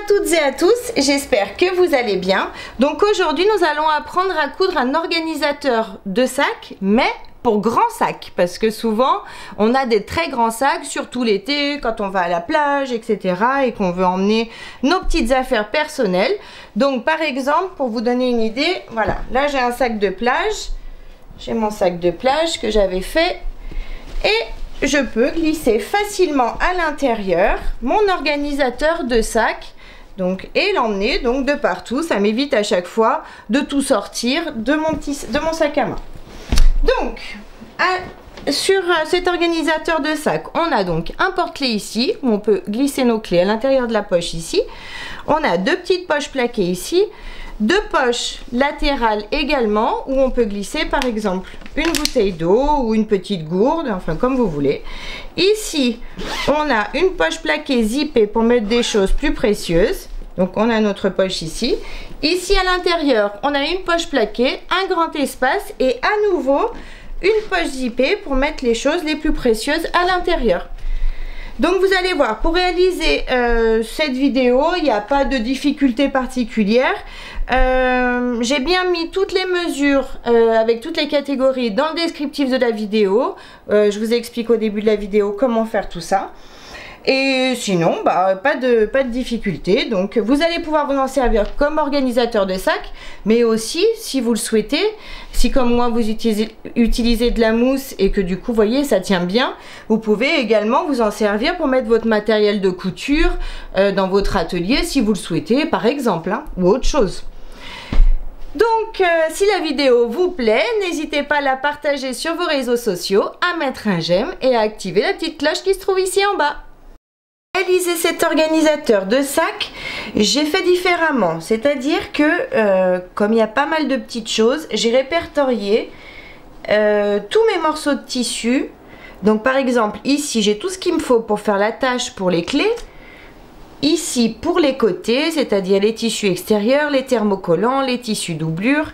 toutes et à tous, j'espère que vous allez bien. Donc aujourd'hui nous allons apprendre à coudre un organisateur de sacs, mais pour grands sacs, parce que souvent on a des très grands sacs, surtout l'été quand on va à la plage, etc. et qu'on veut emmener nos petites affaires personnelles. Donc par exemple, pour vous donner une idée, voilà, là j'ai un sac de plage, j'ai mon sac de plage que j'avais fait et je peux glisser facilement à l'intérieur mon organisateur de sac, donc, et l'emmener donc de partout. Ça m'évite à chaque fois de tout sortir de mon sac à main. Donc sur cet organisateur de sac, on a donc un porte-clés ici où on peut glisser nos clés à l'intérieur de la poche ici. On a deux petites poches plaquées ici, deux poches latérales également où on peut glisser par exemple une bouteille d'eau ou une petite gourde, enfin comme vous voulez. Ici on a une poche plaquée zippée pour mettre des choses plus précieuses, donc on a notre poche ici. Ici à l'intérieur on a une poche plaquée, un grand espace et à nouveau une poche zippée pour mettre les choses les plus précieuses à l'intérieur. Donc vous allez voir, pour réaliser cette vidéo, il n'y a pas de difficulté particulière. J'ai bien mis toutes les mesures avec toutes les catégories dans le descriptif de la vidéo. Je vous explique au début de la vidéo comment faire tout ça. Et sinon, bah, pas de difficulté. Donc vous allez pouvoir vous en servir comme organisateur de sac, mais aussi, si vous le souhaitez, si comme moi vous utilisez de la mousse et que du coup, vous voyez, ça tient bien, vous pouvez également vous en servir pour mettre votre matériel de couture dans votre atelier, si vous le souhaitez, par exemple, hein, ou autre chose. Donc, si la vidéo vous plaît, n'hésitez pas à la partager sur vos réseaux sociaux, à mettre un j'aime et à activer la petite cloche qui se trouve ici en bas. Réaliser cet organisateur de sac, j'ai fait différemment, c'est-à-dire que comme il y a pas mal de petites choses, j'ai répertorié tous mes morceaux de tissu. Donc par exemple ici j'ai tout ce qu'il me faut pour faire l'attache pour les clés, ici pour les côtés, c'est-à-dire les tissus extérieurs, les thermocollants, les tissus doublure,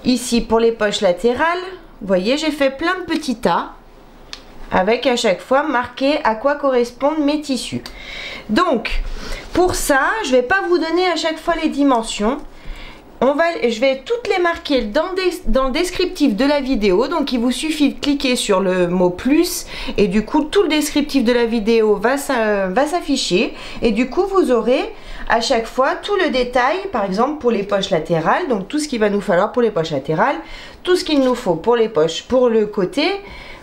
ici pour les poches latérales. Vous voyez, j'ai fait plein de petits tas avec à chaque fois marqué à quoi correspondent mes tissus. Donc pour ça je vais pas vous donner à chaque fois les dimensions, je vais toutes les marquer dans le descriptif de la vidéo. Donc il vous suffit de cliquer sur le mot plus et du coup tout le descriptif de la vidéo va s'afficher et du coup vous aurez à chaque fois tout le détail, par exemple pour les poches latérales, donc tout ce qu'il va nous falloir pour les poches latérales, tout ce qu'il nous faut pour les poches pour le côté,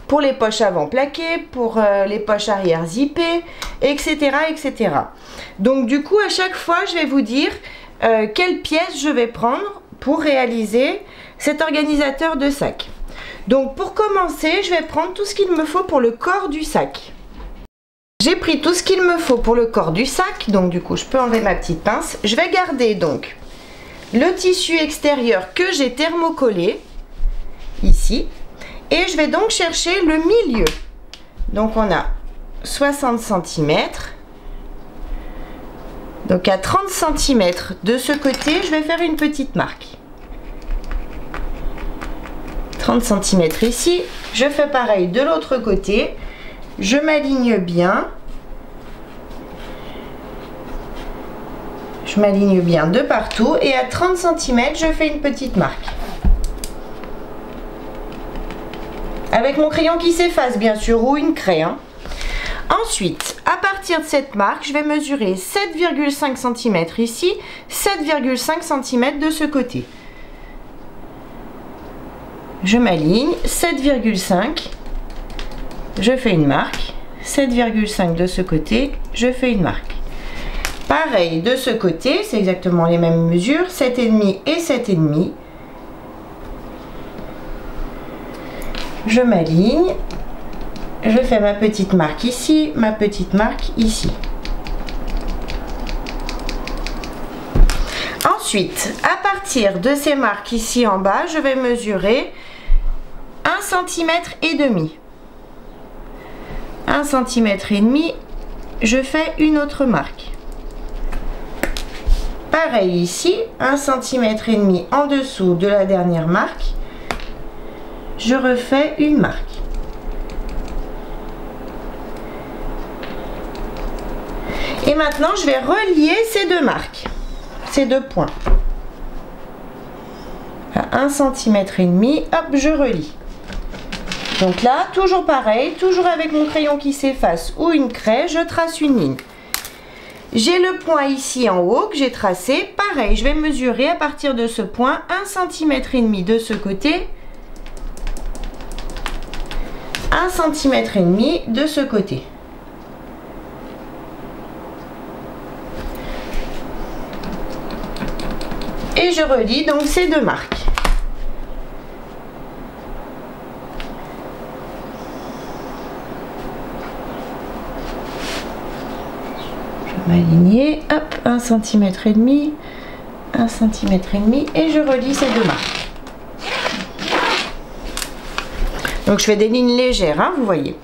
pour les poches avant plaquées, pour les poches arrière zippées, etc., etc. Donc du coup, à chaque fois, je vais vous dire quelle pièce je vais prendre pour réaliser cet organisateur de sac. Donc pour commencer, je vais prendre tout ce qu'il me faut pour le corps du sac. J'ai pris tout ce qu'il me faut pour le corps du sac, donc du coup, je peux enlever ma petite pince. Je vais garder donc le tissu extérieur que j'ai thermocollé, ici. Et je vais donc chercher le milieu. Donc on a 60 cm. Donc à 30 cm de ce côté, je vais faire une petite marque. 30 cm ici. Je fais pareil de l'autre côté. Je m'aligne bien. Je m'aligne bien de partout. Et à 30 cm, je fais une petite marque. Avec mon crayon qui s'efface bien sûr, ou une craie. Hein. Ensuite, à partir de cette marque, je vais mesurer 7,5 cm ici, 7,5 cm de ce côté. Je m'aligne, 7,5, je fais une marque, 7,5 de ce côté, je fais une marque. Pareil de ce côté, c'est exactement les mêmes mesures, 7,5 et 7,5. Je m'aligne, je fais ma petite marque ici, ma petite marque ici. Ensuite, à partir de ces marques ici en bas, je vais mesurer 1,5 cm. 1,5 cm, je fais une autre marque. Pareil ici, 1,5 cm en dessous de la dernière marque. Je refais une marque. Et maintenant, je vais relier ces deux marques, ces deux points. À 1,5 cm, hop, je relie. Donc là, toujours pareil, toujours avec mon crayon qui s'efface ou une craie, je trace une ligne. J'ai le point ici en haut que j'ai tracé. Pareil, je vais mesurer à partir de ce point 1,5 cm de ce côté, 1,5 cm de ce côté. Et je relie donc ces deux marques. M'aligner, hop, 1,5 cm, 1,5 cm et je relie ces deux marques. Donc je fais des lignes légères, hein, vous voyez.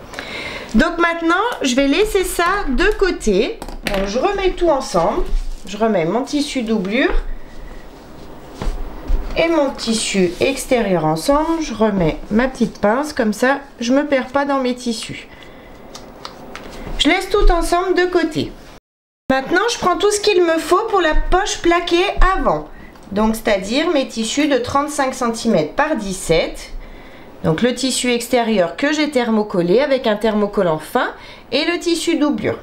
Donc maintenant, je vais laisser ça de côté. Donc je remets tout ensemble. Je remets mon tissu doublure et mon tissu extérieur ensemble. Je remets ma petite pince, comme ça, je ne me perds pas dans mes tissus. Je laisse tout ensemble de côté. Maintenant, je prends tout ce qu'il me faut pour la poche plaquée avant. Donc, c'est-à-dire mes tissus de 35 cm par 17. Donc, le tissu extérieur que j'ai thermocollé avec un thermocollant fin et le tissu doublure.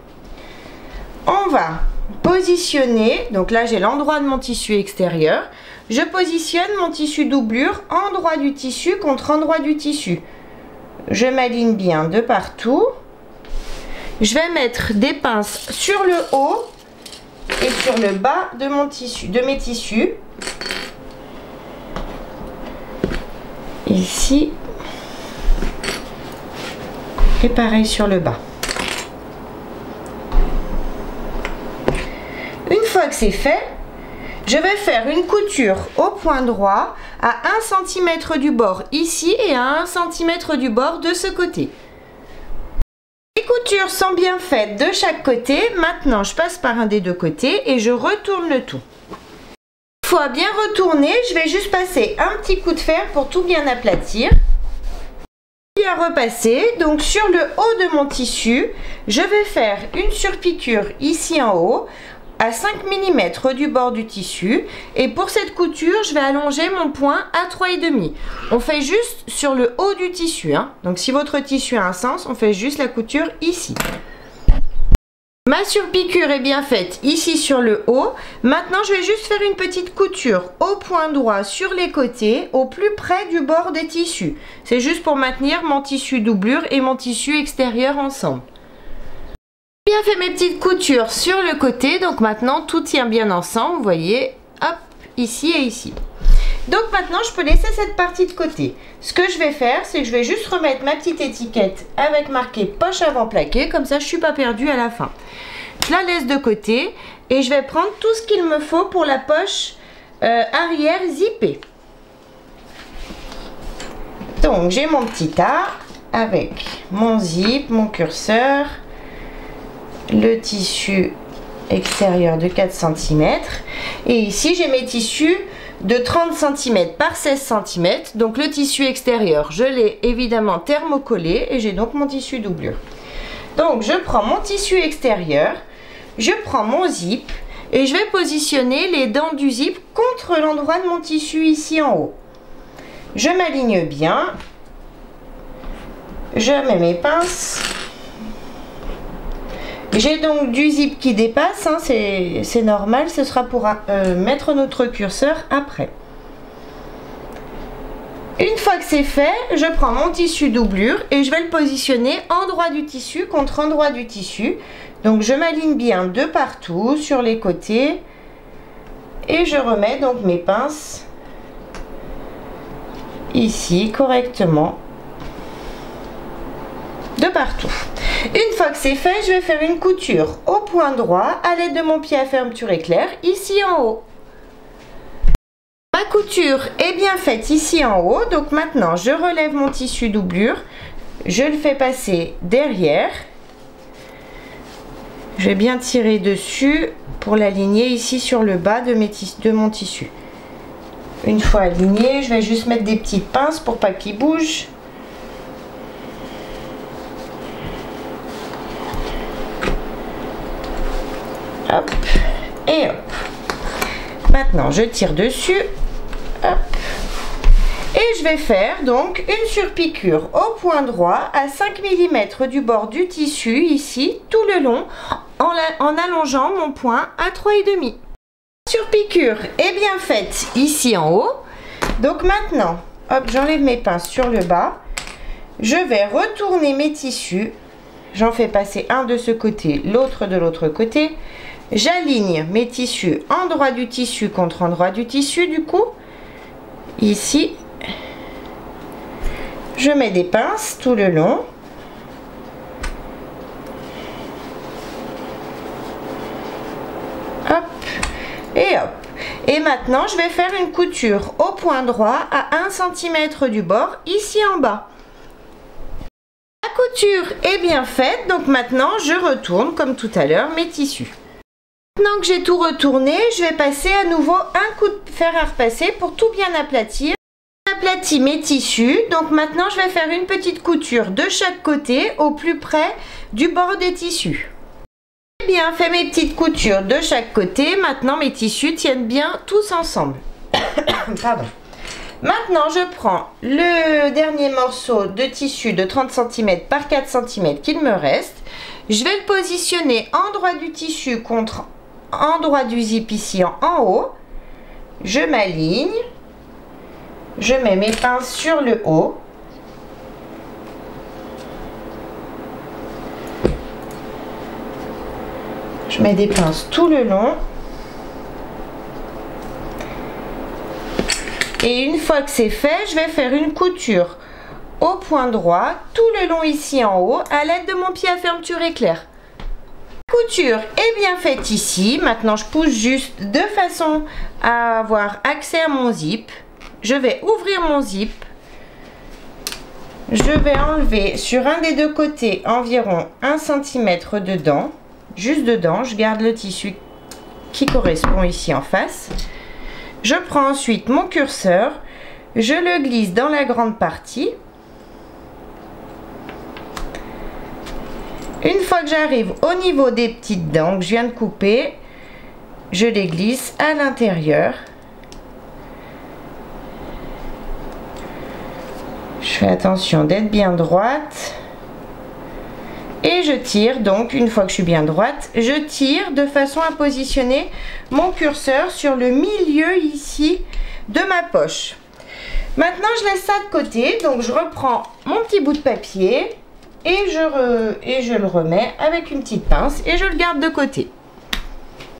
On va positionner, donc là, j'ai l'endroit de mon tissu extérieur. Je positionne mon tissu doublure endroit du tissu contre endroit du tissu. Je m'aligne bien de partout. Je vais mettre des pinces sur le haut et sur le bas de mon tissu, de mes tissus. Ici. Et pareil sur le bas. Une fois que c'est fait, je vais faire une couture au point droit à 1 cm du bord ici et à 1 cm du bord de ce côté. Les coutures sont bien faites de chaque côté. Maintenant, je passe par un des deux côtés et je retourne le tout. Une fois bien retourné, je vais juste passer un petit coup de fer pour tout bien aplatir. Bien repasser. Donc sur le haut de mon tissu, je vais faire une surpiqûre ici en haut à 5 mm du bord du tissu, et pour cette couture je vais allonger mon point à 3,5. On fait juste sur le haut du tissu, hein. Donc si votre tissu a un sens, on fait juste la couture ici. Ma surpiqûre est bien faite ici sur le haut. Maintenant je vais juste faire une petite couture au point droit sur les côtés, au plus près du bord des tissus. C'est juste pour maintenir mon tissu doublure et mon tissu extérieur ensemble. Bien fait mes petites coutures sur le côté, donc maintenant tout tient bien ensemble, vous voyez, hop, ici et ici. Donc maintenant je peux laisser cette partie de côté. Ce que je vais faire, c'est que je vais juste remettre ma petite étiquette avec marqué poche avant plaqué, comme ça je suis pas perdue à la fin. Je la laisse de côté et je vais prendre tout ce qu'il me faut pour la poche arrière zippée. Donc j'ai mon petit tas avec mon zip, mon curseur, le tissu extérieur de 4 cm et ici j'ai mes tissus de 30 cm par 16 cm. Donc le tissu extérieur, je l'ai évidemment thermocollé et j'ai donc mon tissu doublure. Donc je prends mon tissu extérieur, je prends mon zip et je vais positionner les dents du zip contre l'endroit de mon tissu ici en haut. Je m'aligne bien, je mets mes pinces. J'ai donc du zip qui dépasse, hein, c'est normal, ce sera pour mettre notre curseur après. Une fois que c'est fait, je prends mon tissu doublure et je vais le positionner endroit du tissu contre endroit du tissu. Donc je m'aligne bien de partout sur les côtés et je remets donc mes pinces ici correctement de partout. Une fois que c'est fait, je vais faire une couture au point droit à l'aide de mon pied à fermeture éclair ici en haut. Ma couture est bien faite ici en haut, donc maintenant je relève mon tissu doublure, je le fais passer derrière. Je vais bien tirer dessus pour l'aligner ici sur le bas de mon tissu. Une fois aligné, je vais juste mettre des petites pinces pour pas qu'il bouge. Et hop. Maintenant, je tire dessus. Hop. Et je vais faire donc une surpiqûre au point droit à 5 mm du bord du tissu, ici, tout le long, en allongeant mon point à 3,5. La surpiqûre est bien faite ici en haut. Donc maintenant, hop, j'enlève mes pinces sur le bas. Je vais retourner mes tissus. J'en fais passer un de ce côté, l'autre de l'autre côté. J'aligne mes tissus, endroit du tissu contre endroit du tissu, du coup. Ici. Je mets des pinces tout le long. Hop. Et hop. Et maintenant, je vais faire une couture au point droit à 1 cm du bord, ici en bas. La couture est bien faite, donc maintenant, je retourne, comme tout à l'heure, mes tissus. Maintenant que j'ai tout retourné, je vais passer à nouveau un coup de fer à repasser pour tout bien aplatir. J'aplatis mes tissus, donc maintenant je vais faire une petite couture de chaque côté au plus près du bord des tissus. J'ai bien fait mes petites coutures de chaque côté, maintenant mes tissus tiennent bien tous ensemble. Pardon. Maintenant je prends le dernier morceau de tissu de 30 cm par 4 cm qu'il me reste. Je vais le positionner endroit du tissu contre endroit du zip ici en haut. Je m'aligne. Je mets mes pinces sur le haut. Je mets des pinces tout le long. Et une fois que c'est fait, je vais faire une couture au point droit, tout le long ici en haut, à l'aide de mon pied à fermeture éclair. La couture est bien faite ici. Maintenant, je pousse juste de façon à avoir accès à mon zip. Je vais ouvrir mon zip. Je vais enlever sur un des deux côtés environ 1 cm dedans. Juste dedans, je garde le tissu qui correspond ici en face. Je prends ensuite mon curseur. Je le glisse dans la grande partie. Une fois que j'arrive au niveau des petites dents que je viens de couper, je les glisse à l'intérieur. Je fais attention d'être bien droite. Et je tire, donc une fois que je suis bien droite, je tire de façon à positionner mon curseur sur le milieu ici de ma poche. Maintenant je laisse ça de côté, donc je reprends mon petit bout de papier et je le remets avec une petite pince et je le garde de côté.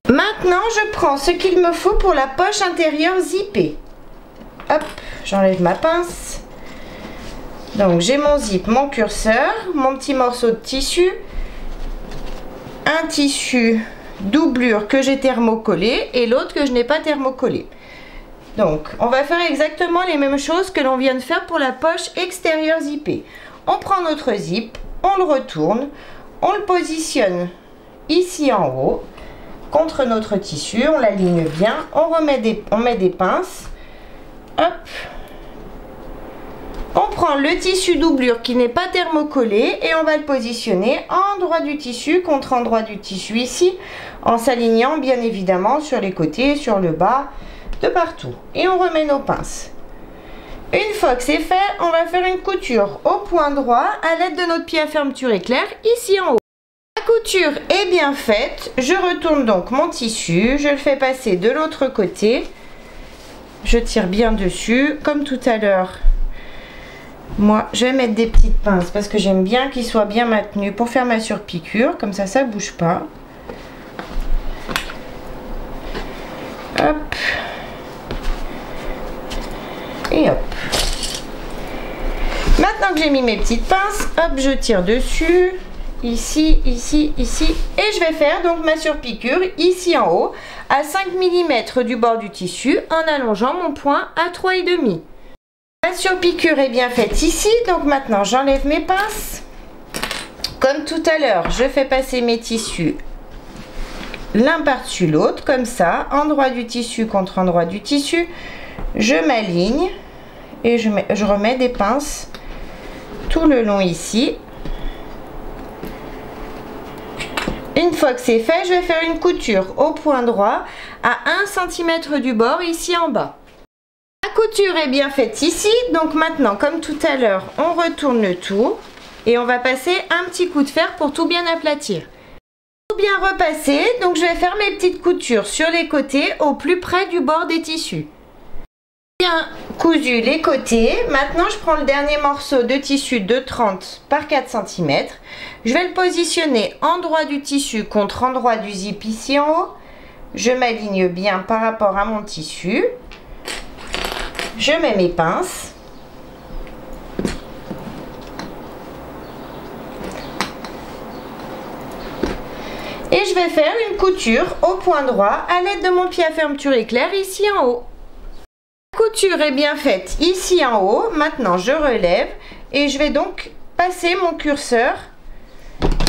Maintenant je prends ce qu'il me faut pour la poche intérieure zippée. Hop, j'enlève ma pince. Donc j'ai mon zip, mon curseur, mon petit morceau de tissu, un tissu doublure que j'ai thermocollé et l'autre que je n'ai pas thermocollé. Donc on va faire exactement les mêmes choses que l'on vient de faire pour la poche extérieure zippée. On prend notre zip, on le retourne, on le positionne ici en haut contre notre tissu, on l'aligne bien, on met des pinces, hop. On prend le tissu doublure qui n'est pas thermocollé et on va le positionner endroit du tissu contre endroit du tissu ici, en s'alignant bien évidemment sur les côtés, sur le bas, de partout. Et on remet nos pinces. Une fois que c'est fait, on va faire une couture au point droit à l'aide de notre pied à fermeture éclair ici en haut. La couture est bien faite. Je retourne donc mon tissu, je le fais passer de l'autre côté. Je tire bien dessus, comme tout à l'heure. Moi, je vais mettre des petites pinces parce que j'aime bien qu'ils soient bien maintenus pour faire ma surpiqûre. Comme ça, ça ne bouge pas. Hop. Et hop. Maintenant que j'ai mis mes petites pinces, hop, je tire dessus. Ici, ici, ici. Et je vais faire donc ma surpiqûre ici en haut à 5 mm du bord du tissu en allongeant mon point à 3,5. La surpiqûre est bien faite ici, donc maintenant j'enlève mes pinces. Comme tout à l'heure, je fais passer mes tissus l'un par-dessus l'autre, comme ça, endroit du tissu contre endroit du tissu. Je m'aligne et je remets des pinces tout le long ici. Une fois que c'est fait, je vais faire une couture au point droit à 1 cm du bord ici en bas. La couture est bien faite ici, donc maintenant comme tout à l'heure, on retourne le tout et on va passer un petit coup de fer pour tout bien aplatir. Tout bien repasser, donc je vais faire mes petites coutures sur les côtés au plus près du bord des tissus. Bien cousu les côtés, maintenant je prends le dernier morceau de tissu de 30 par 4 cm. Je vais le positionner endroit du tissu contre endroit du zip ici en haut. Je m'aligne bien par rapport à mon tissu. Je mets mes pinces. Et je vais faire une couture au point droit à l'aide de mon pied à fermeture éclair ici en haut. La couture est bien faite ici en haut. Maintenant je relève et je vais donc passer mon curseur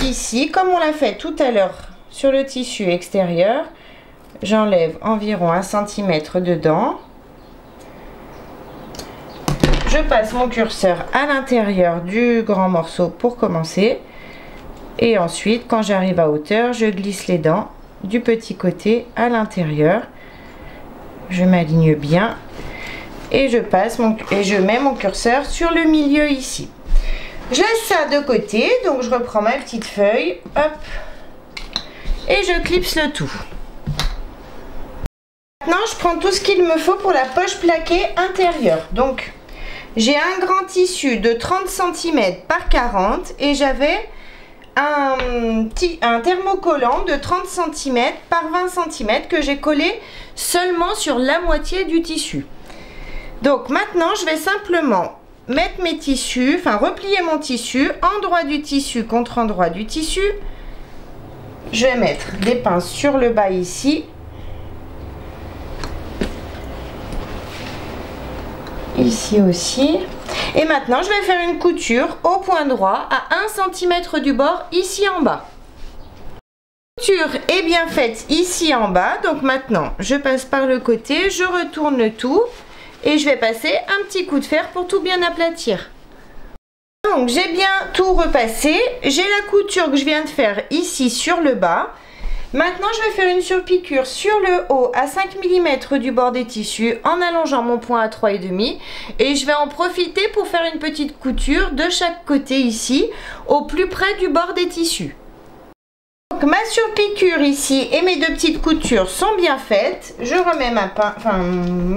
ici comme on l'a fait tout à l'heure sur le tissu extérieur. J'enlève environ 1 cm dedans. Je passe mon curseur à l'intérieur du grand morceau pour commencer. Et ensuite, quand j'arrive à hauteur, je glisse les dents du petit côté à l'intérieur. Je m'aligne bien et je mets mon curseur sur le milieu ici. Je laisse ça de côté, donc je reprends ma petite feuille, hop, et je clipse le tout. Maintenant, je prends tout ce qu'il me faut pour la poche plaquée intérieure. Donc, j'ai un grand tissu de 30 cm par 40 et j'avais un thermocollant de 30 cm par 20 cm que j'ai collé seulement sur la moitié du tissu. Donc maintenant je vais simplement mettre mes tissus, enfin replier mon tissu, endroit du tissu contre endroit du tissu. Je vais mettre des pinces sur le bas ici. Ici aussi. Et maintenant je vais faire une couture au point droit à 1 cm du bord ici en bas. La couture est bien faite ici en bas, donc maintenant je passe par le côté, je retourne le tout et je vais passer un petit coup de fer pour tout bien aplatir. Donc j'ai bien tout repassé, j'ai la couture que je viens de faire ici sur le bas. Maintenant je vais faire une surpiqûre sur le haut à 5 mm du bord des tissus en allongeant mon point à 3,5 et je vais en profiter pour faire une petite couture de chaque côté ici au plus près du bord des tissus. Donc ma surpiqûre ici et mes deux petites coutures sont bien faites. Je remets ma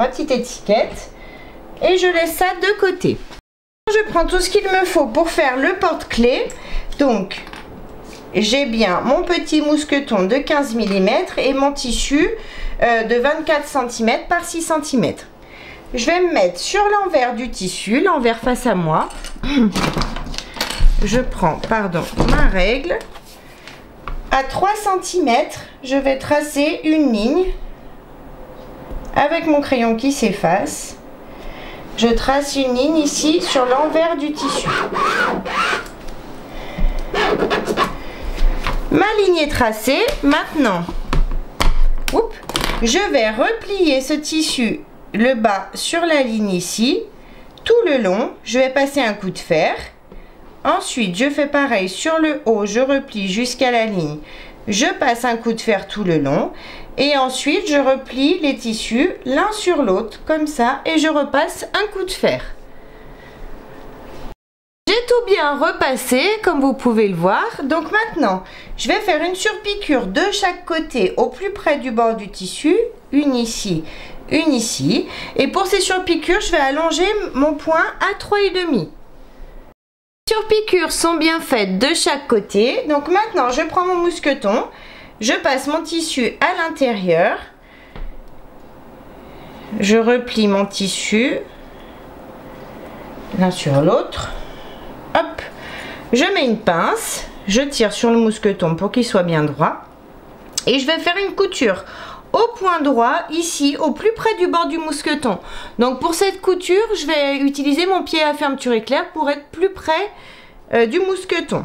petite étiquette et je laisse ça de côté. Je prends tout ce qu'il me faut pour faire le porte-clés. Donc j'ai bien mon petit mousqueton de 15 mm et mon tissu de 24 cm par 6 cm. Je vais me mettre sur l'envers du tissu, l'envers face à moi. Je prends, ma règle. À 3 cm, je vais tracer une ligne avec mon crayon qui s'efface. Je trace une ligne ici sur l'envers du tissu. Ma ligne est tracée. Maintenant, je vais replier ce tissu, le bas sur la ligne ici, tout le long. Je vais passer un coup de fer. Ensuite, je fais pareil sur le haut, je replie jusqu'à la ligne. Je passe un coup de fer tout le long. Et ensuite, je replie les tissus l'un sur l'autre, comme ça, et je repasse un coup de fer. J'ai tout bien repassé, comme vous pouvez le voir. Donc maintenant, je vais faire une surpiqûre de chaque côté au plus près du bord du tissu. Une ici, une ici. Et pour ces surpiqûres, je vais allonger mon point à 3,5. Les surpiqûres sont bien faites de chaque côté. Donc maintenant, je prends mon mousqueton. Je passe mon tissu à l'intérieur. Je replie mon tissu l'un sur l'autre. Hop, je mets une pince, je tire sur le mousqueton pour qu'il soit bien droit et je vais faire une couture au point droit ici au plus près du bord du mousqueton. Donc pour cette couture, je vais utiliser mon pied à fermeture éclair pour être plus près du mousqueton.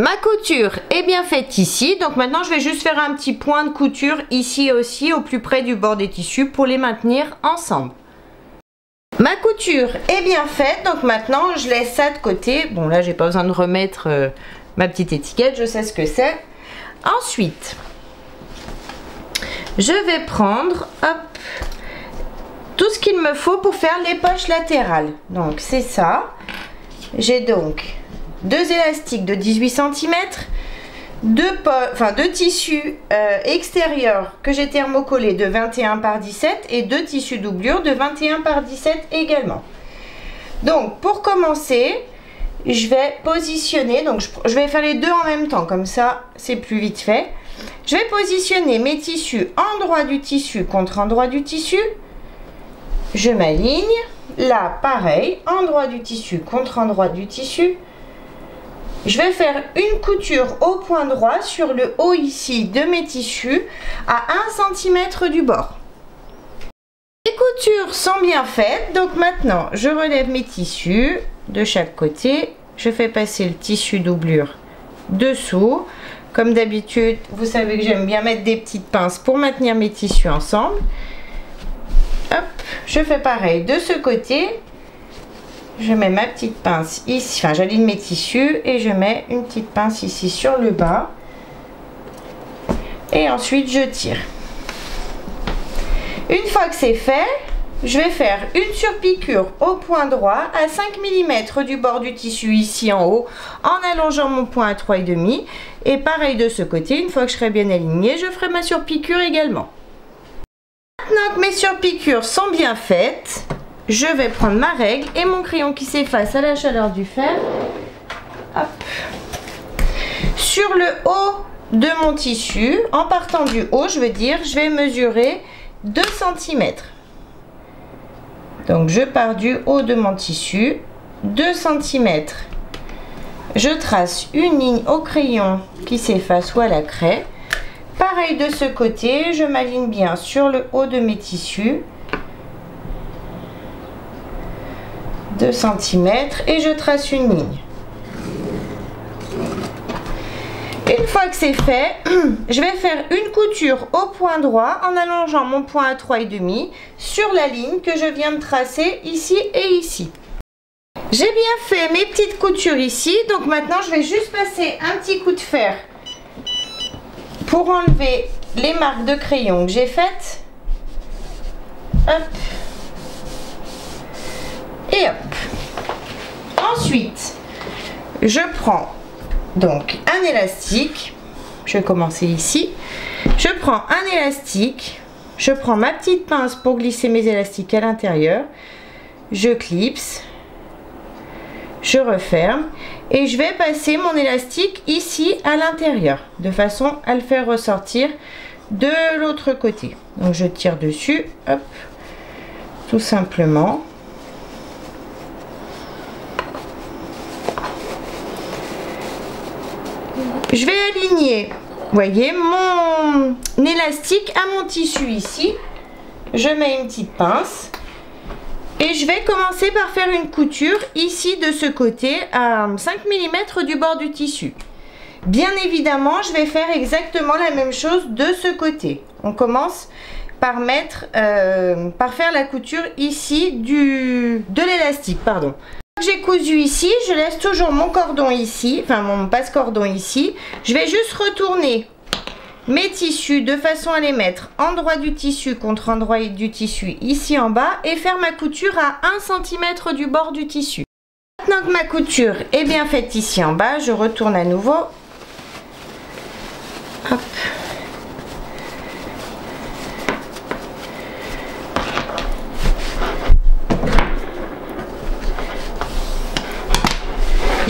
Ma couture est bien faite ici, donc maintenant je vais juste faire un petit point de couture ici aussi au plus près du bord des tissus pour les maintenir ensemble. Ma couture est bien faite, donc maintenant je laisse ça de côté. Bon là j'ai pas besoin de remettre ma petite étiquette, je sais ce que c'est. Ensuite, je vais prendre, hop, tout ce qu'il me faut pour faire les poches latérales. Donc c'est ça. J'ai donc 2 élastiques de 18 cm, deux tissus extérieurs que j'ai thermocollés de 21 par 17 et 2 tissus doublure de 21 par 17 également. Donc pour commencer, je vais positionner, donc je vais faire les deux en même temps, comme ça c'est plus vite fait. Je vais positionner mes tissus endroit du tissu contre endroit du tissu. Je m'aligne. Là, pareil, endroit du tissu contre endroit du tissu. Je vais faire une couture au point droit sur le haut ici de mes tissus à 1 cm du bord. Les coutures sont bien faites, donc maintenant je relève mes tissus de chaque côté. Je fais passer le tissu doublure dessous. Comme d'habitude, vous savez que j'aime bien mettre des petites pinces pour maintenir mes tissus ensemble. Hop, je fais pareil de ce côté. Je mets ma petite pince ici, enfin j'aligne mes tissus et je mets une petite pince ici sur le bas. Et ensuite je tire. Une fois que c'est fait, je vais faire une surpiqûre au point droit à 5 mm du bord du tissu ici en haut en allongeant mon point à 3,5. Et pareil de ce côté, une fois que je serai bien alignée, je ferai ma surpiqûre également. Maintenant que mes surpiqûres sont bien faites, je vais prendre ma règle et mon crayon qui s'efface à la chaleur du fer. Hop. Sur le haut de mon tissu, en partant du haut, je vais mesurer 2 cm. Donc je pars du haut de mon tissu, 2 cm. Je trace une ligne au crayon qui s'efface ou à la craie. Pareil de ce côté, je m'aligne bien sur le haut de mes tissus. 2 cm et je trace une ligne. Une fois que c'est fait, je vais faire une couture au point droit en allongeant mon point à 3,5 sur la ligne que je viens de tracer ici et ici. J'ai bien fait mes petites coutures ici, donc maintenant je vais juste passer un petit coup de fer pour enlever les marques de crayon que j'ai faites. Hop. Et hop. Ensuite, je prends donc un élastique. Je vais commencer ici. Je prends un élastique. Je prends ma petite pince pour glisser mes élastiques à l'intérieur. Je clipse. Je referme. Et je vais passer mon élastique ici à l'intérieur. De façon à le faire ressortir de l'autre côté. Donc je tire dessus. Hop. Tout simplement. Je vais aligner, vous voyez, mon élastique à mon tissu ici. Je mets une petite pince et je vais commencer par faire une couture ici de ce côté à 5 mm du bord du tissu. Bien évidemment, je vais faire exactement la même chose de ce côté. On commence par faire la couture ici de l'élastique, pardon. J'ai cousu ici, je laisse toujours mon cordon ici, enfin mon passe-cordon ici. Je vais juste retourner mes tissus de façon à les mettre endroit du tissu contre endroit du tissu ici en bas et faire ma couture à 1 cm du bord du tissu. Maintenant que ma couture est bien faite ici en bas, je retourne à nouveau. Hop.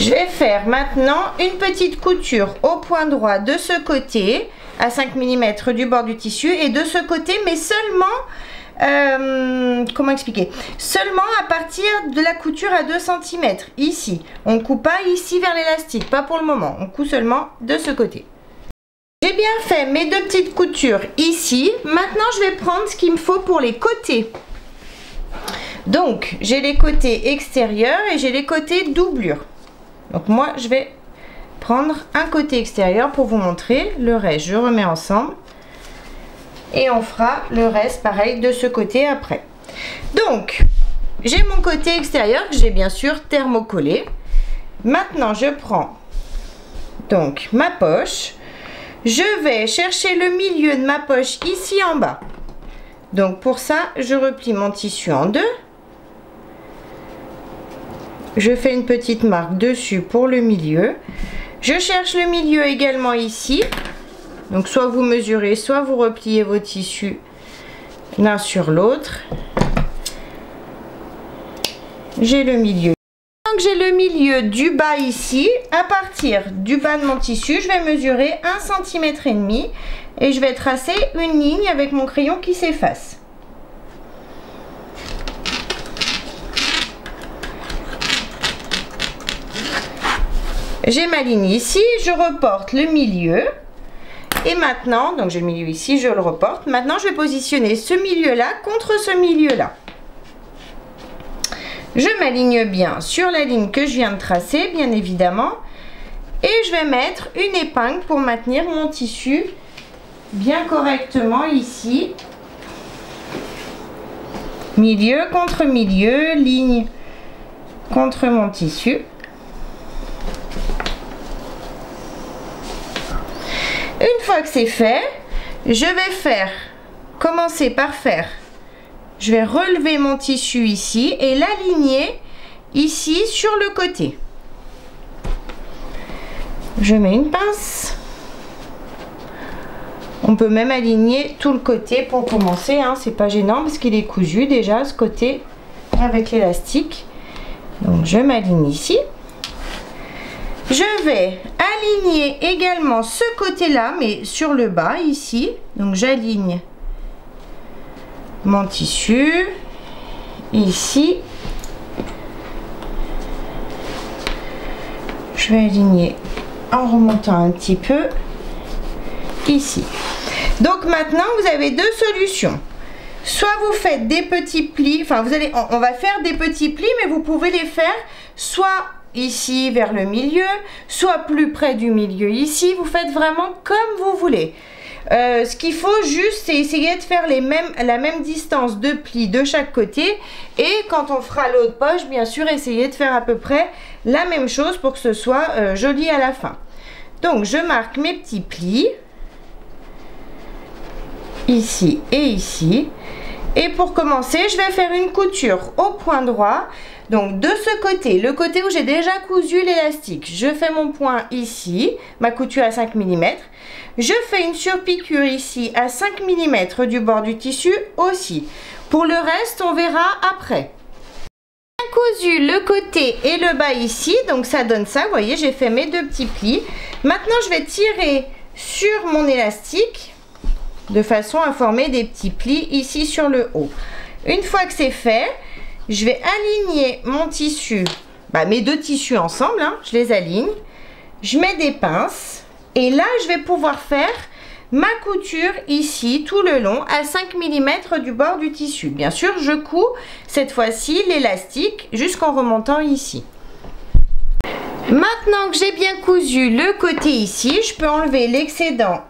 Je vais faire maintenant une petite couture au point droit de ce côté à 5 mm du bord du tissu et de ce côté, mais seulement comment expliquer, seulement à partir de la couture à 2 cm ici. On ne coupe pas ici vers l'élastique, pas pour le moment, on coupe seulement de ce côté. J'ai bien fait mes deux petites coutures ici. Maintenant je vais prendre ce qu'il me faut pour les côtés. Donc j'ai les côtés extérieurs et j'ai les côtés doublure. Donc moi je vais prendre un côté extérieur pour vous montrer. Le reste je remets ensemble et on fera le reste pareil de ce côté après. Donc j'ai mon côté extérieur que j'ai bien sûr thermocollé. Maintenant je prends donc ma poche. Je vais chercher le milieu de ma poche ici en bas. Donc pour ça, je replie mon tissu en deux. Je fais une petite marque dessus pour le milieu. Je cherche le milieu également ici. Donc soit vous mesurez, soit vous repliez vos tissus l'un sur l'autre. J'ai le milieu. Donc j'ai le milieu du bas ici. À partir du bas de mon tissu, je vais mesurer 1,5 cm et je vais tracer une ligne avec mon crayon qui s'efface. J'ai ma ligne ici, je reporte le milieu. Et maintenant, donc j'ai le milieu ici, je le reporte. Maintenant, je vais positionner ce milieu-là contre ce milieu-là. Je m'aligne bien sur la ligne que je viens de tracer, bien évidemment. Et je vais mettre une épingle pour maintenir mon tissu bien correctement ici. Milieu contre milieu, ligne contre mon tissu. Une fois que c'est fait, je vais commencer par faire. Je vais relever mon tissu ici et l'aligner ici sur le côté. Je mets une pince. On peut même aligner tout le côté pour commencer, hein, c'est pas gênant parce qu'il est cousu déjà ce côté avec l'élastique. Donc je m'aligne ici. Je vais aligner également ce côté-là, mais sur le bas ici. Donc j'aligne mon tissu ici. Je vais aligner en remontant un petit peu ici. Donc maintenant vous avez deux solutions. Soit vous faites des petits plis, enfin on va faire des petits plis, mais vous pouvez les faire soit ici vers le milieu, soit plus près du milieu ici. Vous faites vraiment comme vous voulez. Ce qu'il faut juste, c'est essayer de faire la même distance de plis de chaque côté. Et quand on fera l'autre poche, bien sûr, essayez de faire à peu près la même chose pour que ce soit joli à la fin. Donc, je marque mes petits plis. Ici et ici. Et pour commencer, je vais faire une couture au point droit. Donc de ce côté, le côté où j'ai déjà cousu l'élastique, je fais mon point ici, ma couture à 5 mm. Je fais une surpiqûre ici à 5 mm du bord du tissu aussi. Pour le reste, on verra après. J'ai cousu le côté et le bas ici, donc ça donne ça. Vous voyez, j'ai fait mes deux petits plis. Maintenant, je vais tirer sur mon élastique de façon à former des petits plis ici sur le haut. Une fois que c'est fait, je vais aligner mon tissu, mes deux tissus ensemble, hein, je les aligne. Je mets des pinces et là, je vais pouvoir faire ma couture ici tout le long à 5 mm du bord du tissu. Bien sûr, je couds cette fois-ci l'élastique jusqu'en remontant ici. Maintenant que j'ai bien cousu le côté ici, je peux enlever l'excédent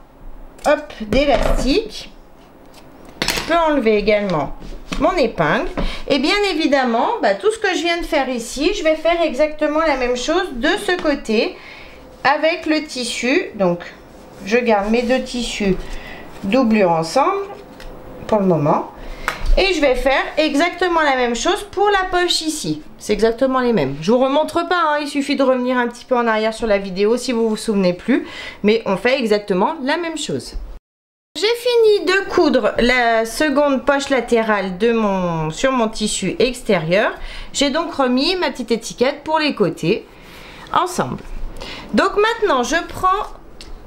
d'élastique. Je peux enlever également mon épingle et bien évidemment tout ce que je viens de faire ici, je vais faire exactement la même chose de ce côté avec le tissu. Donc je garde mes deux tissus doublure ensemble pour le moment et je vais faire exactement la même chose pour la poche ici. C'est exactement les mêmes. Je vous remontre pas, hein, il suffit de revenir un petit peu en arrière sur la vidéo si vous vous souvenez plus, mais on fait exactement la même chose. J'ai fini de coudre la seconde poche latérale sur mon tissu extérieur. J'ai donc remis ma petite étiquette pour les côtés ensemble. Donc maintenant, je prends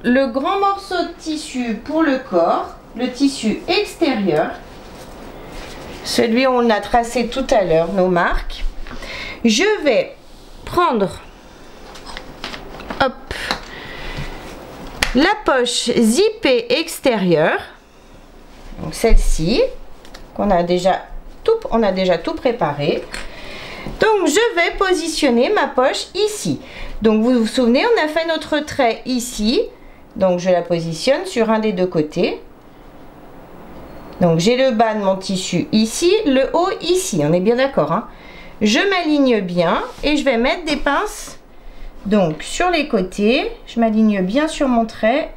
le grand morceau de tissu pour le corps, le tissu extérieur, celui où on a tracé tout à l'heure nos marques. Je vais prendre la poche zippée extérieure, donc celle-ci qu'on a déjà tout préparé. Donc je vais positionner ma poche ici. Donc vous vous souvenez, on a fait notre trait ici, donc je la positionne sur un des deux côtés. Donc j'ai le bas de mon tissu ici, le haut ici, on est bien d'accord, hein. Je m'aligne bien et je vais mettre des pinces Donc sur les côtés, je m'aligne bien sur mon trait.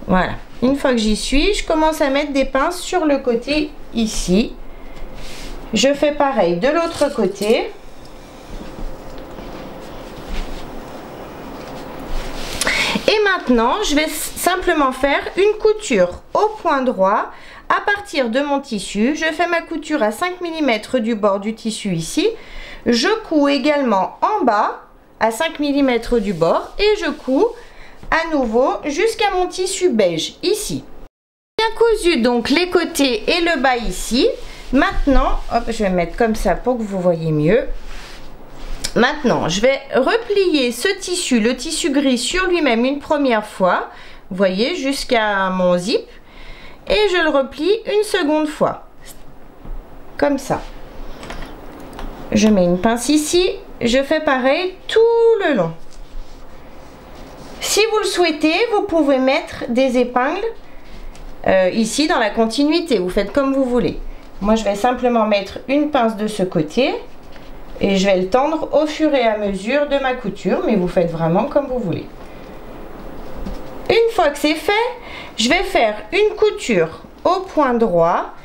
Voilà. Une fois que j'y suis, je commence à mettre des pinces sur le côté ici. Je fais pareil de l'autre côté. Et maintenant, je vais simplement faire une couture au point droit à partir de mon tissu. Je fais ma couture à 5 mm du bord du tissu ici. Je couds également en bas à 5 mm du bord et je couds à nouveau jusqu'à mon tissu beige ici. Bien cousu donc les côtés et le bas ici. Maintenant, hop, je vais mettre comme ça pour que vous voyez mieux. Maintenant, je vais replier ce tissu, le tissu gris sur lui-même une première fois. Vous voyez, jusqu'à mon zip. Et je le replie une seconde fois. Comme ça. Je mets une pince ici. Je fais pareil tout le long. Si vous le souhaitez, vous pouvez mettre des épingles ici dans la continuité. Vous faites comme vous voulez. Moi, je vais simplement mettre une pince de ce côté. Et je vais le tendre au fur et à mesure de ma couture, mais vous faites vraiment comme vous voulez. Une fois que c'est fait, je vais faire une couture au point droit.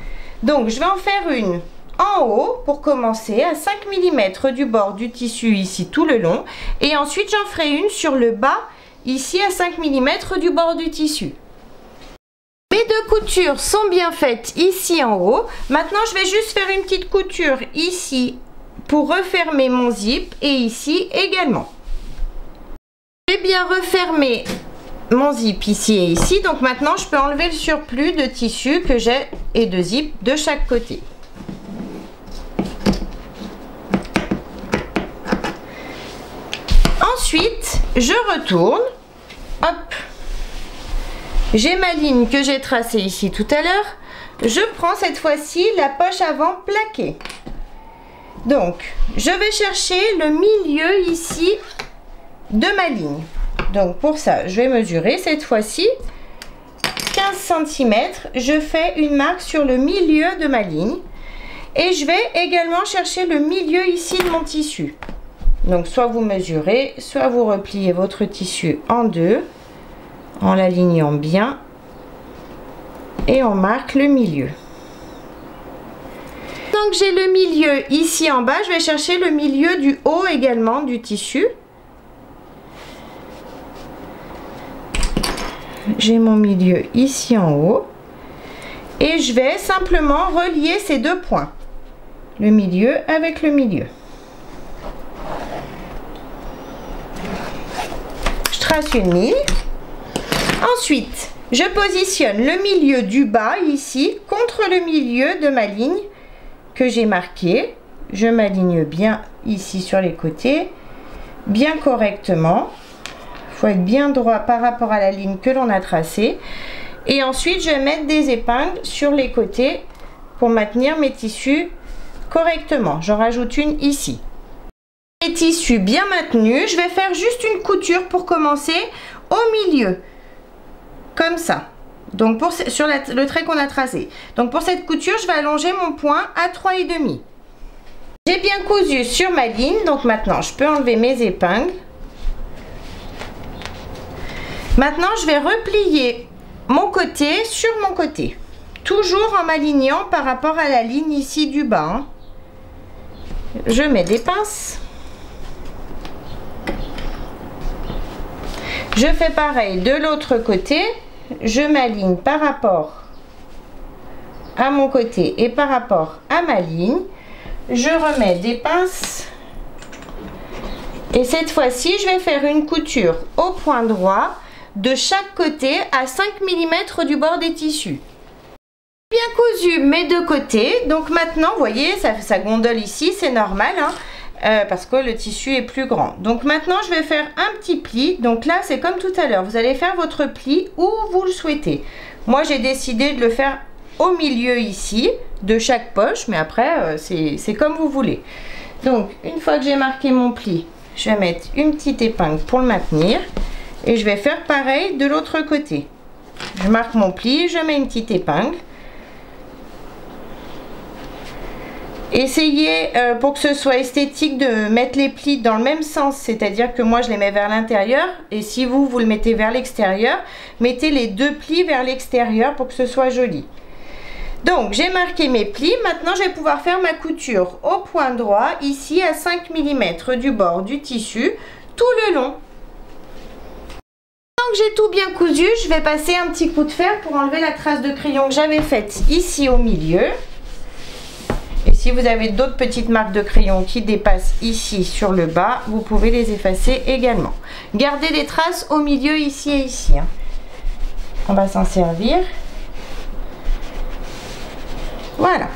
Donc je vais en faire une en haut pour commencer à 5 mm du bord du tissu ici tout le long. Et ensuite j'en ferai une sur le bas ici à 5 mm du bord du tissu. Mes deux coutures sont bien faites ici en haut. Maintenant je vais juste faire une petite couture ici pour refermer mon zip et ici également. J'ai bien refermé mon zip ici et ici, donc maintenant je peux enlever le surplus de tissu que j'ai et de zip de chaque côté. Ensuite je retourne, hop, j'ai ma ligne que j'ai tracée ici tout à l'heure, je prends cette fois-ci la poche avant plaquée. Donc, je vais chercher le milieu ici de ma ligne. Donc, pour ça, je vais mesurer cette fois-ci 15 cm. Je fais une marque sur le milieu de ma ligne. Et je vais également chercher le milieu ici de mon tissu. Donc, soit vous mesurez, soit vous repliez votre tissu en deux, en l'alignant bien. Et on marque le milieu. Donc j'ai le milieu ici en bas, je vais chercher le milieu du haut également du tissu. J'ai mon milieu ici en haut. Et je vais simplement relier ces deux points. Le milieu avec le milieu. Je trace une ligne. Ensuite, je positionne le milieu du bas ici contre le milieu de ma ligne que j'ai marqué. Je m'aligne bien ici sur les côtés, bien correctement. Il faut être bien droit par rapport à la ligne que l'on a tracée. Et ensuite, je vais mettre des épingles sur les côtés pour maintenir mes tissus correctement. J'en rajoute une ici. Les tissus bien maintenus, je vais faire juste une couture pour commencer au milieu, comme ça. Donc sur le trait qu'on a tracé. Donc pour cette couture, je vais allonger mon point à 3,5. J'ai bien cousu sur ma ligne, donc maintenant je peux enlever mes épingles. Maintenant je vais replier mon côté sur mon côté. Toujours en m'alignant par rapport à la ligne ici du bas. Hein. Je mets des pinces. Je fais pareil de l'autre côté. Je m'aligne par rapport à mon côté et par rapport à ma ligne. Je remets des pinces et cette fois-ci je vais faire une couture au point droit de chaque côté à 5 mm du bord des tissus. Bien cousu mes deux côtés, donc maintenant vous voyez ça gondole ici, c'est normal hein, parce que le tissu est plus grand. Donc maintenant je vais faire un petit pli. Donc là c'est comme tout à l'heure, vous allez faire votre pli où vous le souhaitez. Moi j'ai décidé de le faire au milieu ici de chaque poche, mais après c'est comme vous voulez. Donc une fois que j'ai marqué mon pli, je vais mettre une petite épingle pour le maintenir et je vais faire pareil de l'autre côté. Je marque mon pli, je mets une petite épingle. Essayez pour que ce soit esthétique de mettre les plis dans le même sens, c'est-à-dire que moi je les mets vers l'intérieur et si vous le mettez vers l'extérieur, mettez les deux plis vers l'extérieur pour que ce soit joli. Donc j'ai marqué mes plis, maintenant je vais pouvoir faire ma couture au point droit, ici à 5 mm du bord du tissu, tout le long. Maintenant que j'ai tout bien cousu, je vais passer un petit coup de fer pour enlever la trace de crayon que j'avais faite ici au milieu. Et si vous avez d'autres petites marques de crayon qui dépassent ici sur le bas, vous pouvez les effacer également. Gardez les traces au milieu ici et ici. Hein. On va s'en servir. Voilà.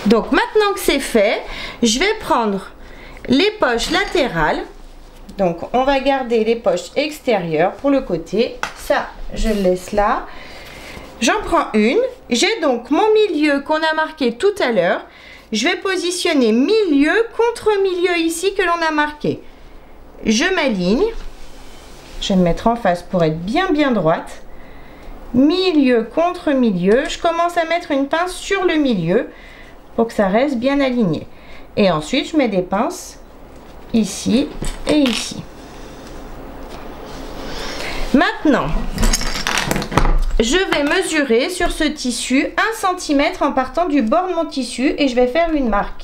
Donc maintenant que c'est fait, je vais prendre les poches latérales. Donc on va garder les poches extérieures pour le côté. Ça, je le laisse là. J'en prends une. J'ai donc mon milieu qu'on a marqué tout à l'heure. Je vais positionner milieu contre milieu ici que l'on a marqué. Je m'aligne. Je vais me mettre en face pour être bien droite. Milieu contre milieu. Je commence à mettre une pince sur le milieu pour que ça reste bien aligné. Et ensuite, je mets des pinces ici et ici. Maintenant, je vais mesurer sur ce tissu 1 cm en partant du bord de mon tissu et je vais faire une marque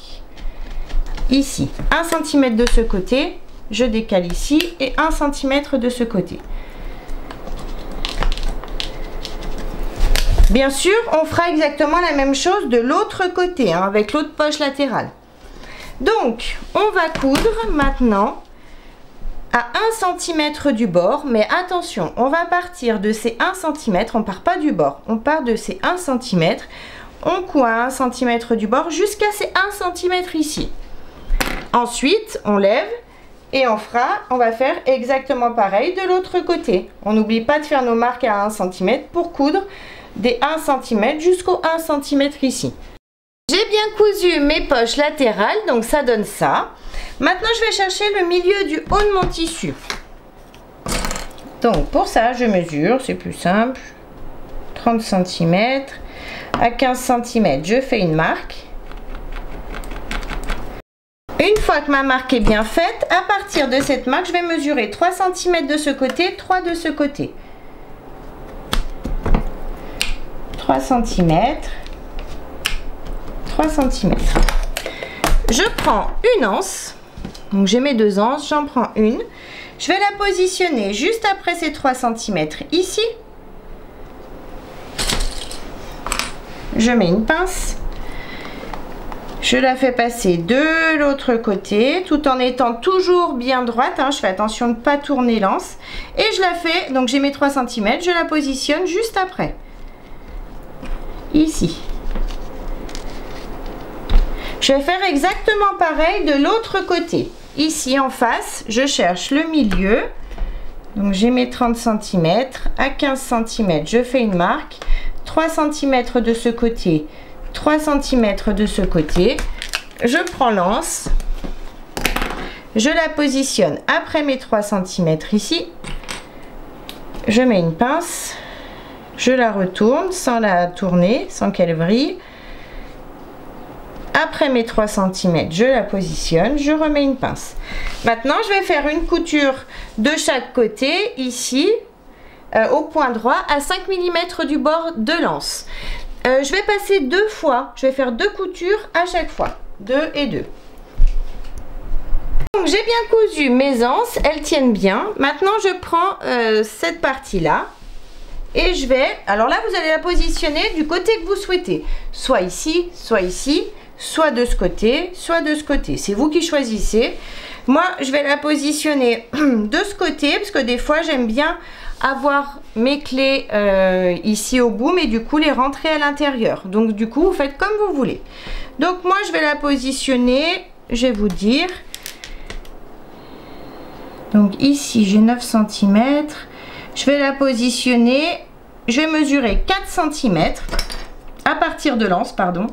ici. 1 cm de ce côté, je décale ici et 1 cm de ce côté. Bien sûr, on fera exactement la même chose de l'autre côté, hein, avec l'autre poche latérale. Donc, on va coudre maintenant à 1 cm du bord, mais attention, on va partir de ces 1 cm, on part pas du bord, on part de ces 1 cm, on coud à 1 cm du bord jusqu'à ces 1 cm ici. Ensuite, on lève et on va faire exactement pareil de l'autre côté. On n'oublie pas de faire nos marques à 1 cm pour coudre des 1 cm jusqu'au 1 cm ici. J'ai bien cousu mes poches latérales, donc ça donne ça. Maintenant, je vais chercher le milieu du haut de mon tissu. Donc, pour ça, je mesure, c'est plus simple. 30 cm. À 15 cm, je fais une marque. Une fois que ma marque est bien faite, à partir de cette marque, je vais mesurer 3 cm de ce côté, 3 de ce côté. 3 cm. 3 cm. Je prends une anse. Donc j'ai mes 2 anses, j'en prends une. Je vais la positionner juste après ces 3 cm ici. Je mets une pince. Je la fais passer de l'autre côté tout en étant toujours bien droite. Hein, je fais attention de ne pas tourner l'anse. Et je la fais, donc j'ai mes 3 cm, je la positionne juste après. Ici. Je vais faire exactement pareil de l'autre côté. Ici en face, je cherche le milieu. Donc j'ai mes 30 cm. À 15 cm, je fais une marque. 3 cm de ce côté, 3 cm de ce côté. Je prends l'anse. Je la positionne après mes 3 cm ici. Je mets une pince. Je la retourne sans la tourner, sans qu'elle vrille. Après mes 3 cm, je la positionne, je remets une pince. Maintenant, je vais faire une couture de chaque côté, ici, au point droit, à 5 mm du bord de l'anse. Je vais passer 2 fois, je vais faire 2 coutures à chaque fois, 2 et 2. Donc, j'ai bien cousu mes anses, elles tiennent bien. Maintenant, je prends cette partie-là. Et je vais, alors là, vous allez la positionner du côté que vous souhaitez. Soit ici, soit ici. Soit de ce côté, soit de ce côté. C'est vous qui choisissez. Moi, je vais la positionner de ce côté parce que des fois, j'aime bien avoir mes clés ici au bout, mais du coup, les rentrer à l'intérieur. Donc, du coup, vous faites comme vous voulez. Donc, moi, je vais la positionner, je vais vous dire. Donc, ici, j'ai 9 cm. Je vais la positionner. Je vais mesurer 4 cm à partir de l'anse, pardon.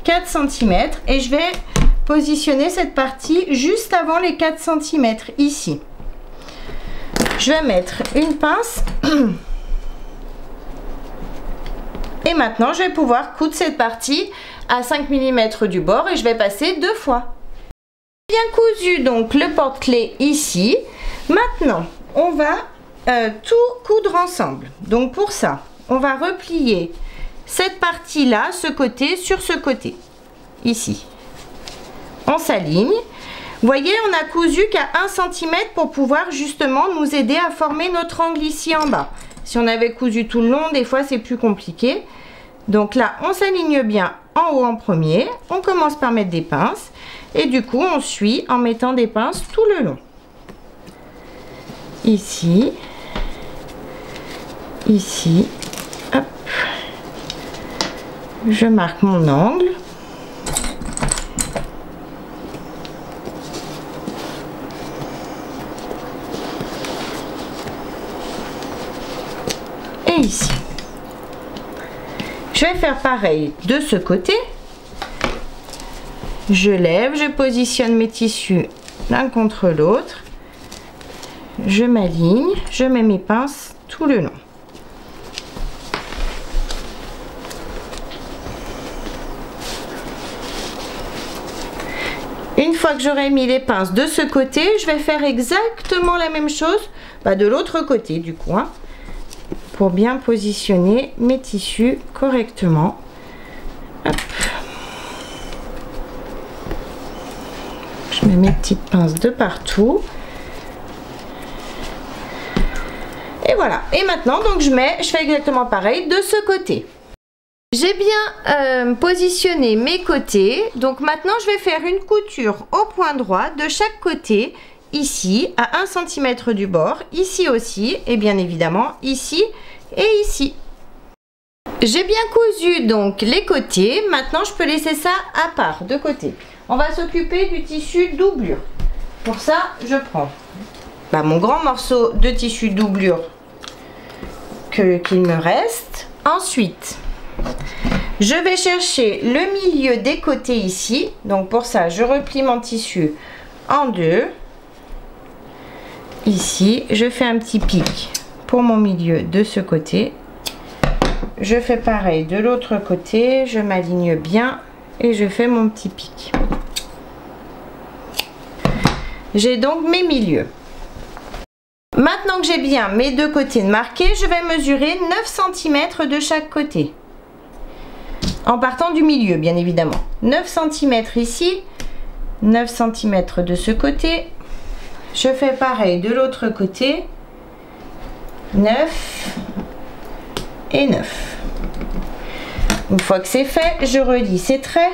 4 cm et je vais positionner cette partie juste avant les 4 cm ici. Je vais mettre une pince. Et maintenant, je vais pouvoir coudre cette partie à 5 mm du bord et je vais passer 2 fois. Bien cousu donc le porte-clés ici. Maintenant, on va tout coudre ensemble. Donc pour ça, on va replier cette partie-là, ce côté sur ce côté. Ici. On s'aligne. Vous voyez, on a cousu qu'à 1 cm pour pouvoir justement nous aider à former notre angle ici en bas. Si on avait cousu tout le long, des fois c'est plus compliqué. Donc là, on s'aligne bien en haut en premier. On commence par mettre des pinces. Et du coup, on suit en mettant des pinces tout le long. Ici. Ici. Hop. Je marque mon angle. Et ici. Je vais faire pareil de ce côté. Je lève, je positionne mes tissus l'un contre l'autre. Je m'aligne, je mets mes pinces tout le long. Une fois que j'aurai mis les pinces de ce côté, je vais faire exactement la même chose de l'autre côté du coup. Pour bien positionner mes tissus correctement. Hop. Je mets mes petites pinces de partout. Et voilà. Et maintenant, donc je fais exactement pareil de ce côté. J'ai bien positionné mes côtés. Donc maintenant, je vais faire une couture au point droit de chaque côté. Ici, à 1 cm du bord, ici aussi, et bien évidemment ici et ici. J'ai bien cousu donc les côtés, maintenant je peux laisser ça à part, de côté. On va s'occuper du tissu doublure. Pour ça, je prends mon grand morceau de tissu doublure qu'il me reste. Ensuite, je vais chercher le milieu des côtés ici. Donc pour ça, je replie mon tissu en deux. Ici, je fais un petit pic pour mon milieu de ce côté. Je fais pareil de l'autre côté, je m'aligne bien et je fais mon petit pic. J'ai donc mes milieux. Maintenant que j'ai bien mes deux côtés marqués, je vais mesurer 9 cm de chaque côté. En partant du milieu, bien évidemment. 9 cm ici, 9 cm de ce côté. Je fais pareil de l'autre côté, 9 et 9. Une fois que c'est fait, je relie ces traits,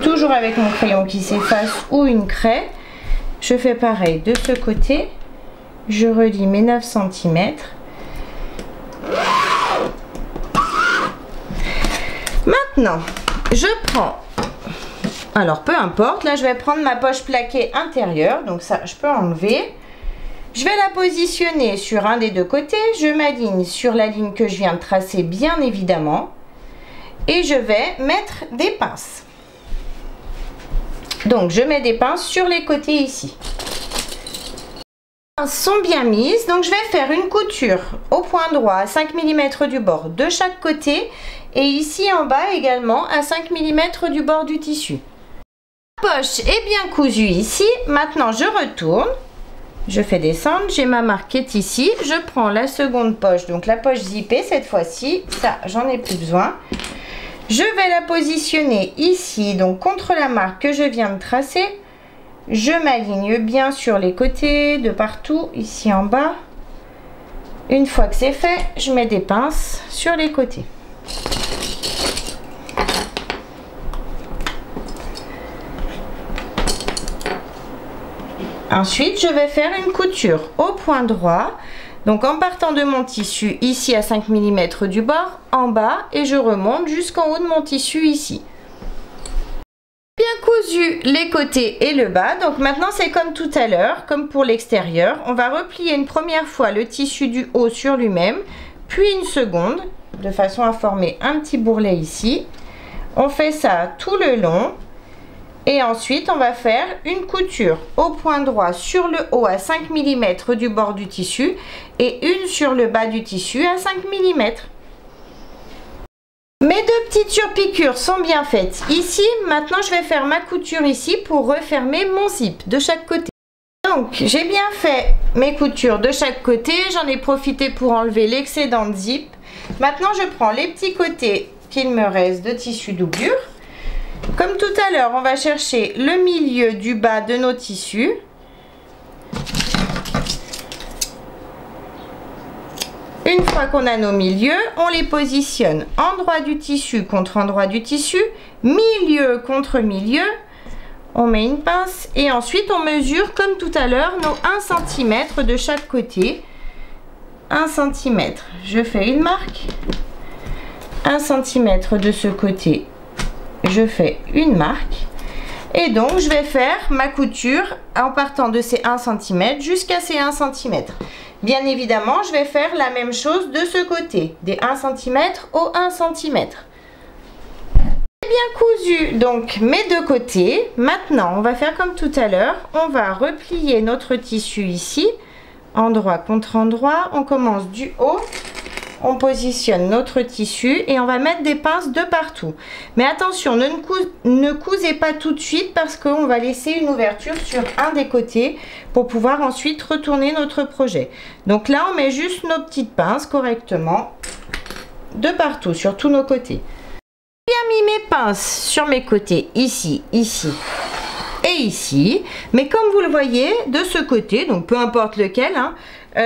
toujours avec mon crayon qui s'efface ou une craie. Je fais pareil de ce côté, je relie mes 9 cm. Maintenant, je prends... Alors, peu importe, là, je vais prendre ma poche plaquée intérieure. Donc ça, je peux enlever. Je vais la positionner sur un des deux côtés. Je m'aligne sur la ligne que je viens de tracer, bien évidemment. Et je vais mettre des pinces. Donc, je mets des pinces sur les côtés ici. Les pinces sont bien mises. Donc, je vais faire une couture au point droit à 5 mm du bord de chaque côté. Et ici en bas également à 5 mm du bord du tissu. La poche est bien cousue ici. Maintenant je retourne, je fais descendre, j'ai ma marquette ici, je prends la seconde poche, donc la poche zippée cette fois-ci, ça j'en ai plus besoin. Je vais la positionner ici, donc contre la marque que je viens de tracer. Je m'aligne bien sur les côtés, de partout, ici en bas. Une fois que c'est fait, je mets des pinces sur les côtés. Ensuite, je vais faire une couture au point droit. Donc en partant de mon tissu ici à 5 mm du bord, en bas, et je remonte jusqu'en haut de mon tissu ici. Bien cousu les côtés et le bas. Donc maintenant c'est comme tout à l'heure, comme pour l'extérieur. On va replier une première fois le tissu du haut sur lui-même, puis une seconde, de façon à former un petit bourrelet ici. On fait ça tout le long. Et ensuite, on va faire une couture au point droit sur le haut à 5 mm du bord du tissu et une sur le bas du tissu à 5 mm. Mes deux petites surpiqûres sont bien faites ici. Maintenant, je vais faire ma couture ici pour refermer mon zip de chaque côté. Donc, j'ai bien fait mes coutures de chaque côté. J'en ai profité pour enlever l'excédent de zip. Maintenant, je prends les petits côtés qu'il me reste de tissu doublure. Comme tout à l'heure, on va chercher le milieu du bas de nos tissus. Une fois qu'on a nos milieux, on les positionne endroit du tissu contre endroit du tissu, milieu contre milieu. On met une pince et ensuite on mesure comme tout à l'heure nos 1 cm de chaque côté. 1 cm, je fais une marque. 1 cm de ce côté, je fais une marque. Et donc je vais faire ma couture en partant de ces 1 cm jusqu'à ces 1 cm. Bien évidemment, je vais faire la même chose de ce côté, des 1 cm au 1 cm. J'ai bien cousu donc mes deux côtés. Maintenant, on va faire comme tout à l'heure. On va replier notre tissu ici, endroit contre endroit. On commence du haut. On positionne notre tissu et on va mettre des pinces de partout. Mais attention, ne cousez pas tout de suite parce qu'on va laisser une ouverture sur un des côtés pour pouvoir ensuite retourner notre projet. Donc là, on met juste nos petites pinces correctement de partout, sur tous nos côtés. J'ai bien mis mes pinces sur mes côtés, ici, ici et ici. Mais comme vous le voyez, de ce côté, donc peu importe lequel, hein,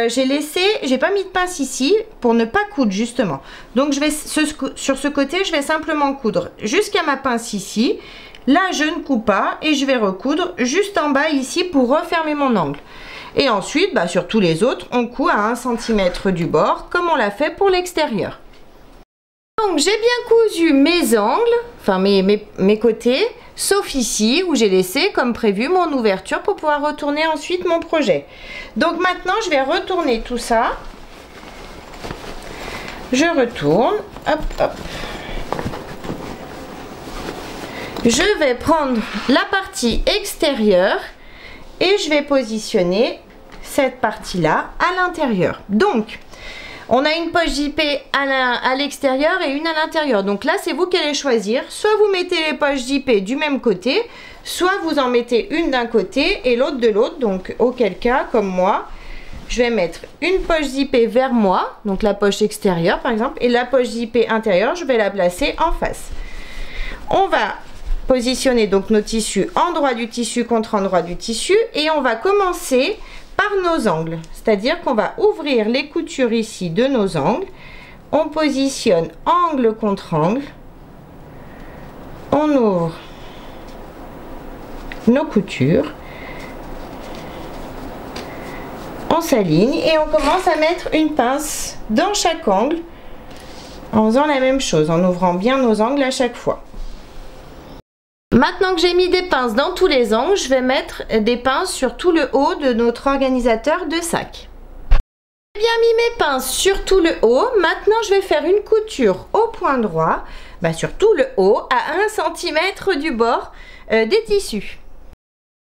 j'ai pas mis de pince ici pour ne pas coudre justement. Donc je vais sur ce côté, je vais simplement coudre jusqu'à ma pince ici. Là, je ne couds pas et je vais recoudre juste en bas ici pour refermer mon angle. Et ensuite, sur tous les autres, on coud à 1 cm du bord comme on l'a fait pour l'extérieur. Donc j'ai bien cousu mes angles, enfin mes côtés, sauf ici où j'ai laissé comme prévu mon ouverture pour pouvoir retourner ensuite mon projet. Donc maintenant je vais retourner tout ça. Je retourne, hop hop. Je vais prendre la partie extérieure et je vais positionner cette partie-là à l'intérieur. Donc on a une poche JP à l'extérieur et une à l'intérieur. Donc là, c'est vous qui allez choisir. Soit vous mettez les poches JP du même côté, soit vous en mettez une d'un côté et l'autre de l'autre. Donc auquel cas, comme moi, je vais mettre une poche JP vers moi, donc la poche extérieure par exemple, et la poche JP intérieure, je vais la placer en face. On va positionner donc nos tissus endroit du tissu contre endroit du tissu et on va commencer par nos angles, c'est-à-dire qu'on va ouvrir les coutures ici de nos angles, on positionne angle contre angle, on ouvre nos coutures, on s'aligne et on commence à mettre une pince dans chaque angle en faisant la même chose, en ouvrant bien nos angles à chaque fois. Maintenant que j'ai mis des pinces dans tous les angles, je vais mettre des pinces sur tout le haut de notre organisateur de sac. J'ai bien mis mes pinces sur tout le haut. Maintenant, je vais faire une couture au point droit, sur tout le haut, à 1 cm du bord des tissus.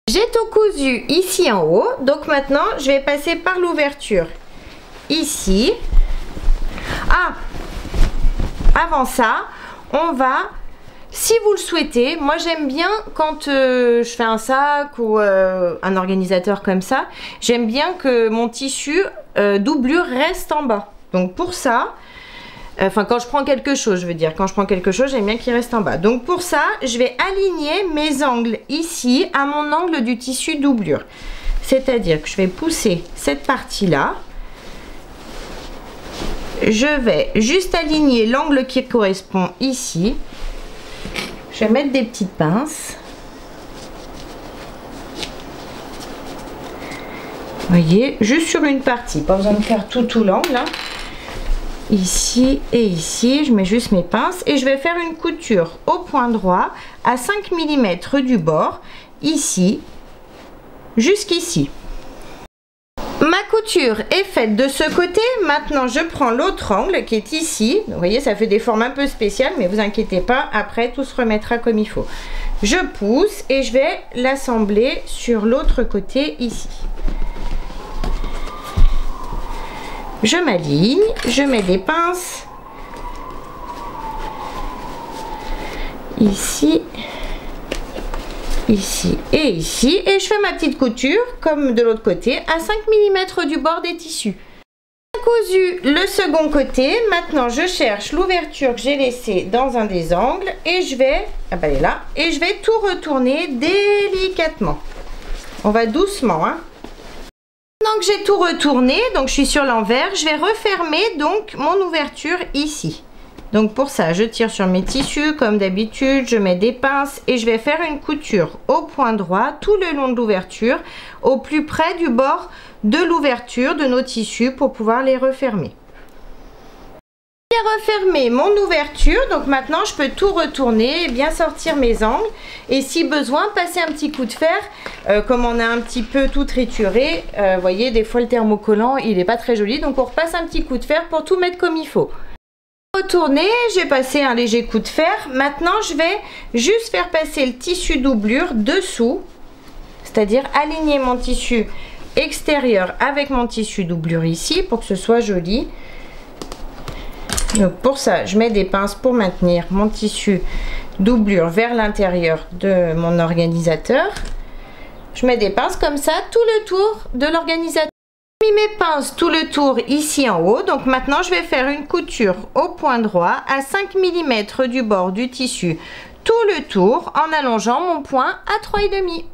J'ai tout cousu ici en haut, donc maintenant, je vais passer par l'ouverture ici. Ah, avant ça, on va... Si vous le souhaitez, moi j'aime bien quand je fais un sac ou un organisateur comme ça, j'aime bien que mon tissu doublure reste en bas. Donc pour ça, quand je prends quelque chose, je veux dire, quand je prends quelque chose, j'aime bien qu'il reste en bas. Donc pour ça, je vais aligner mes angles ici à mon angle du tissu doublure. C'est-à-dire que je vais pousser cette partie-là. Je vais juste aligner l'angle qui correspond ici. Je vais mettre des petites pinces. Vous voyez, juste sur une partie, pas besoin de faire tout l'angle. Hein. Ici et ici, je mets juste mes pinces et je vais faire une couture au point droit à 5 mm du bord, ici, jusqu'ici. Ma couture est faite de ce côté. Maintenant, je prends l'autre angle qui est ici. Vous voyez, ça fait des formes un peu spéciales, mais vous inquiétez pas, après tout se remettra comme il faut. Je pousse et je vais l'assembler sur l'autre côté ici. Je m'aligne, je mets des pinces ici, ici et ici, et je fais ma petite couture comme de l'autre côté à 5 mm du bord des tissus. J'ai cousu le second côté. Maintenant je cherche l'ouverture que j'ai laissée dans un des angles et je vais, elle est là, et je vais tout retourner délicatement. On va doucement, hein. Maintenant que j'ai tout retourné, donc je suis sur l'envers, je vais refermer donc mon ouverture ici. Donc pour ça, je tire sur mes tissus comme d'habitude, je mets des pinces et je vais faire une couture au point droit tout le long de l'ouverture, au plus près du bord de l'ouverture de nos tissus pour pouvoir les refermer. J'ai refermé mon ouverture, donc maintenant je peux tout retourner et bien sortir mes angles et si besoin passer un petit coup de fer comme on a un petit peu tout trituré. Vous voyez, des fois le thermocollant il n'est pas très joli, donc on repasse un petit coup de fer pour tout mettre comme il faut. Retourner, j'ai passé un léger coup de fer. Maintenant je vais juste faire passer le tissu doublure dessous, c'est-à-dire aligner mon tissu extérieur avec mon tissu doublure ici pour que ce soit joli. Donc pour ça je mets des pinces pour maintenir mon tissu doublure vers l'intérieur de mon organisateur. Je mets des pinces comme ça tout le tour de l'organisateur. J'ai mis mes pinces tout le tour ici en haut, donc maintenant je vais faire une couture au point droit à 5 mm du bord du tissu tout le tour en allongeant mon point à 3,5.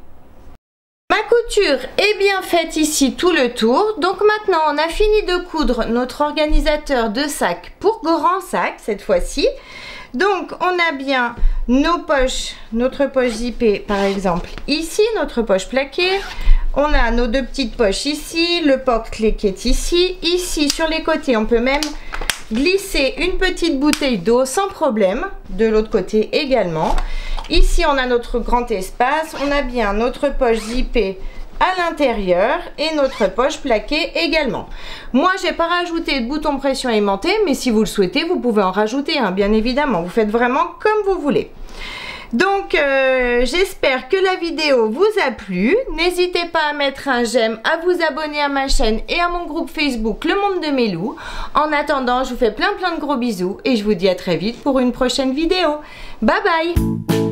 Ma couture est bien faite ici tout le tour, donc maintenant on a fini de coudre notre organisateur de sac pour grand sac cette fois-ci. Donc on a bien nos poches, notre poche zippée par exemple ici, notre poche plaquée. On a nos deux petites poches ici, le porte-clés qui est ici. Ici sur les côtés on peut même glisser une petite bouteille d'eau sans problème, de l'autre côté également. Ici on a notre grand espace, on a bien notre poche zippée à l'intérieur et notre poche plaquée également. Moi j'ai pas rajouté de bouton pression aimanté, mais si vous le souhaitez vous pouvez en rajouter un, bien évidemment, vous faites vraiment comme vous voulez. Donc j'espère que la vidéo vous a plu. N'hésitez pas à mettre un j'aime, à vous abonner à ma chaîne et à mon groupe Facebook Le Monde de Mélou. En attendant, je vous fais plein de gros bisous et je vous dis à très vite pour une prochaine vidéo. Bye bye.